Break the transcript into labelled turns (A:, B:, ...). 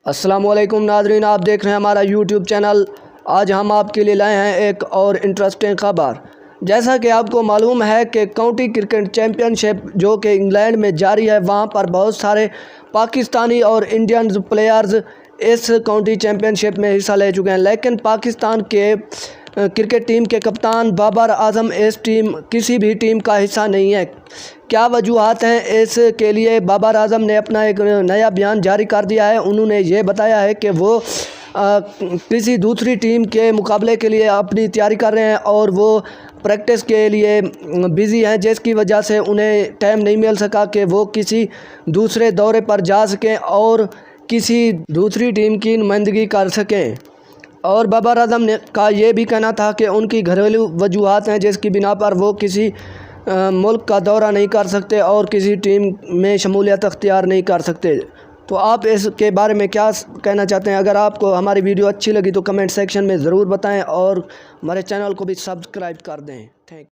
A: السلام علیکم ناظرین، آپ دیکھ رہے ہیں ہمارا یوٹیوب چینل۔ آج ہم آپ کے لیے لائے ہیں ایک اور انٹرسٹنگ خبر۔ جیسا کہ آپ کو معلوم ہے کہ کاؤنٹی کرکٹ چیمپئن شپ جو کہ انگلینڈ میں جاری ہے، وہاں پر بہت سارے پاکستانی اور انڈین پلیئرز اس کاؤنٹی چیمپئن شپ میں حصہ لے چکے ہیں، لیکن پاکستان کے کرکٹ ٹیم کے کپتان بابر اعظم اس کسی بھی ٹیم کا حصہ نہیں ہے۔ کیا وجوہات ہیں اس کے لیے؟ بابر اعظم نے اپنا ایک نیا بیان جاری کر دیا ہے۔ انہوں نے یہ بتایا ہے کہ وہ کسی دوسری ٹیم کے مقابلے کے لیے اپنی تیاری کر رہے ہیں اور وہ پریکٹس کے لیے بزی ہیں، جس کی وجہ سے انہیں ٹائم نہیں مل سکا کہ وہ کسی دوسرے دورے پر جا سکیں اور کسی دوسری ٹیم کی نمائندگی کر سکیں۔ اور بابر اعظم کا یہ بھی کہنا تھا کہ ان کی گھریلو وجوہات ہیں جس کی بنا پر وہ کسی ملک کا دورہ نہیں کر سکتے اور کسی ٹیم میں شمولیت اختیار نہیں کر سکتے۔ تو آپ اس کے بارے میں کیا کہنا چاہتے ہیں؟ اگر آپ کو ہماری ویڈیو اچھی لگی تو کمنٹ سیکشن میں ضرور بتائیں اور ہمارے چینل کو بھی سبسکرائب کر دیں۔ Thank you.